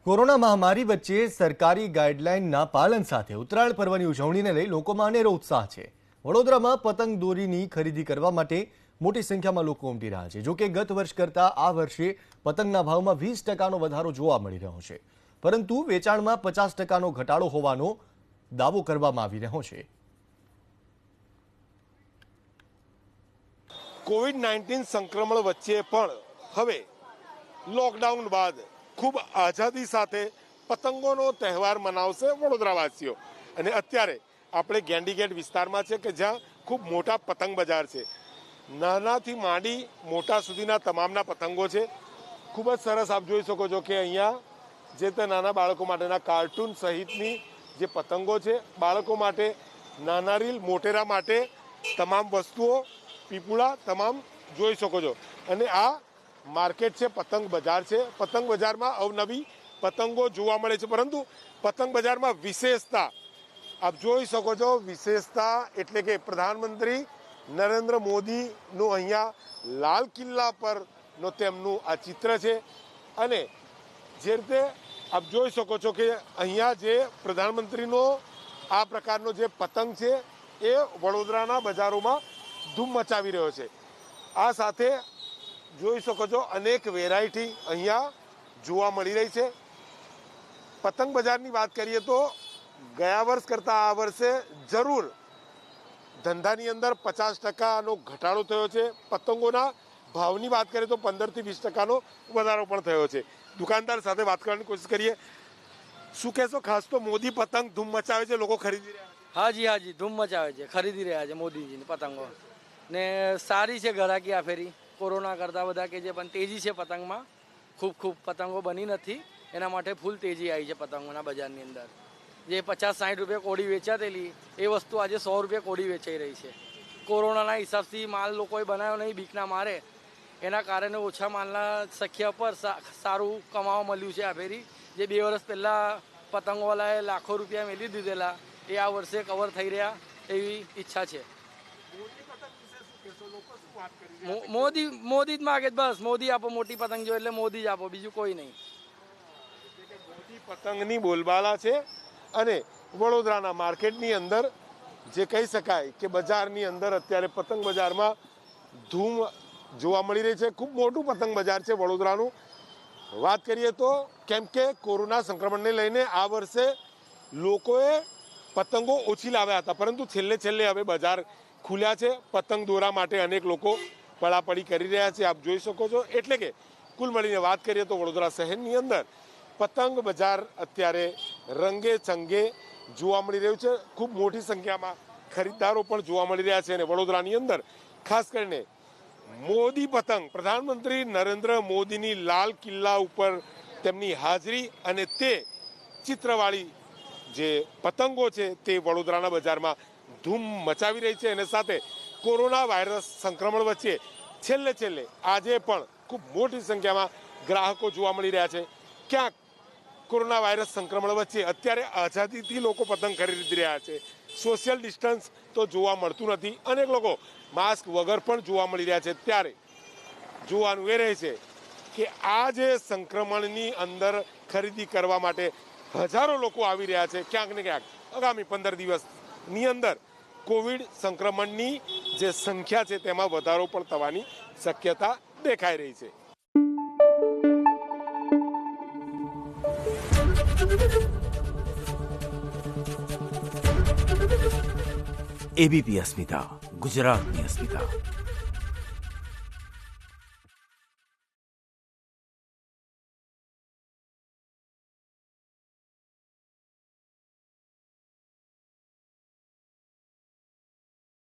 Corona મહામારી વચ્ચે સરકારી ગાઈડલાઈનના પાલન સાથે ઉત્તરાયણ પર્વની ઉજવણીને લઈ લોકોમાં અનેરો ઉત્સાહ છે। વડોદરામાં પતંગ દોરીની ખરીદી કરવા માટે મોટી સંખ્યામાં લોકો ઉમટી રહ્યા છે। જો કે ગત વર્ષ કરતાં આ વર્ષે પતંગના ભાવમાં 20%નો વધારો જોવા મળી રહ્યો છે, પરંતુ વેચાણમાં 50%નો ઘટાડો હોવાનો દાવો કરવામાં આવી રહ્યો છે। કોવિડ-19 સંક્રમણ વચ્ચે પણ હવે લોકડાઉન બાદ ખૂબ આઝાદી સાથે પતંગોનો તહેવાર મનાવશે વડોદરાવાસીઓ। અને અત્યારે આપણે ગેંડીગેટ વિસ્તારમાં છે કે જ્યાં ખૂબ મોટા પતંગ બજાર છે। નાનાથી માંડી મોટા સુધીના તમામના પતંગો છે। ખૂબ જ સરસ આપ જોઈ શકો છો કે અહીંયા જે તે નાના બાળકો માટેના કાર્ટૂન સહિતની જે પતંગો છે, બાળકો માટે નાના રીલ, મોટેરા માટે તમામ વસ્તુઓ, પીપુડા તમામ જોઈ શકો છો। અને આ માર્કેટ છે, પતંગ બજાર છે। પતંગ બજારમાં અવનવી પતંગો જોવા મળે છે, પરંતુ પતંગ બજારમાં વિશેષતા આપ જોઈ શકો છો। વિશેષતા એટલે કે પ્રધાનમંત્રી નરેન્દ્ર મોદીનું અહીંયા લાલ કિલ્લા પરનો તેમનું આ ચિત્ર છે। અને જે રીતે આપ જોઈ શકો છો કે અહીંયા જે પ્રધાનમંત્રીનો આ પ્રકારનો જે પતંગ છે એ વડોદરાના બજારોમાં ધૂમ મચાવી રહ્યો છે। આ સાથે જોઈ શકો છો અનેક વેરાયટી અહીંયા જોવા મળી રહી છે। પતંગ બજારની વાત કરીએ તો ગયા વર્ષ કરતાં આ વર્ષે જરૂર ધંધાની અંદર 50%નો ઘટાડો થયો છે। પતંગોના ભાવની વાત કરીએ તો 15થી 20%નો વધારો પણ થયો છે। દુકાનદાર સાથે વાત કરવાની કોશિશ કરીએ। શું કહેશો? ખાસ તો મોદી પતંગ ધૂમ મચાવે છે, લોકો ખરીદી રહ્યા છે। હાજી ધૂમ મચાવે છે, ખરીદી રહ્યા છે મોદીજીની પતંગો ને સારી છે ગ્રાહકી આ ફેરી। કોરોના કરતાં બધા કે જે પણ તેજી છે પતંગમાં, ખૂબ પતંગો બની નથી, એના માટે ફૂલ તેજી આવી છે પતંગોના બજારની અંદર। જે 50-60 રૂપિયા કોડી વેચાતેલી એ વસ્તુ આજે 100 રૂપિયા કોડી વેચાઈ રહી છે। કોરોનાના હિસાબથી માલ લોકોએ બનાવ્યો નહીં, બીકના મારે, એના કારણે ઓછા માલના સંખ્યા પર સારું કમાવા મળ્યું છે આ ફેરી। જે 2 વર્ષ પહેલાં પતંગવાલાએ લાખો રૂપિયા મેળવી દીધેલા એ આ વર્ષે કવર થઈ રહ્યા એવી ઈચ્છા છે। મોદી જ માગે, બસ મોદી આપો, મોટી પતંગ જો એટલે મોદી જ આપો, બીજું કોઈ નહીં। મોટી પતંગની બોલબાલા છે। અને વડોદરાના માર્કેટની અંદર જે કહી શકાય કે બજારની અંદર અત્યારે પતંગ બજારમાં ધૂમ જોવા મળી રહી છે। ખૂબ મોટું પતંગ બજાર છે વડોદરાનું। વાત કરીએ તો કેમ કે કોરોના સંક્રમણને લઈને આ વર્ષે લોકોએ પતંગો ઓછી લાવ્યા હતા, પરંતુ છેલ્લે હવે બજાર ખુલ્યા છે। પતંગ દોરા માટે અનેક લોકો પડાપડી કરી રહ્યા છે, આપ જોઈ શકો છો। એટલે કે કુલ મળીને વાત કરીએ તો વડોદરા શહેરની અંદર પતંગ બજાર અત્યારે રંગે ચંગે જોવા મળી રહ્યું છે। ખૂબ મોટી સંખ્યામાં ખરીદદારો પણ જોવા મળી રહ્યા છે। અને વડોદરાની અંદર ખાસ કરીને મોદી પતંગ, પ્રધાનમંત્રી નરેન્દ્ર મોદીની લાલ કિલ્લા ઉપર તેમની હાજરી અને તે ચિત્રવાળી જે પતંગો છે તે વડોદરાના બજારમાં ધૂમ મચાવી રહી છે। અને સાથે કોરોના વાયરસ સંક્રમણ વચ્ચે છેલ્લે આજે પણ ખૂબ મોટી સંખ્યામાં ગ્રાહકો જોવા મળી રહ્યા છે। ક્યાંક કોરોના વાયરસ સંક્રમણ વચ્ચે અત્યારે આઝાદીથી લોકો પતંગ ખરીદી રહ્યા છે। સોશિયલ ડિસ્ટન્સ તો જોવા મળતું નથી, અનેક લોકો માસ્ક વગર પણ જોવા મળી રહ્યા છે। ત્યારે જોવાનું એ રહે છે કે આ જે સંક્રમણની અંદર ખરીદી કરવા માટે હજારો લોકો આવી રહ્યા છે। ક્યાંક ને ક્યાંક આગામી 15 દિવસની અંદર કોવિડ સંક્રમણની જે સંખ્યા છે તેમાં વધારો પણ થવાની શક્યતા દેખાઈ રહી છે। એબીપી અસ્મિતા, ગુજરાતની અસ્મિતા।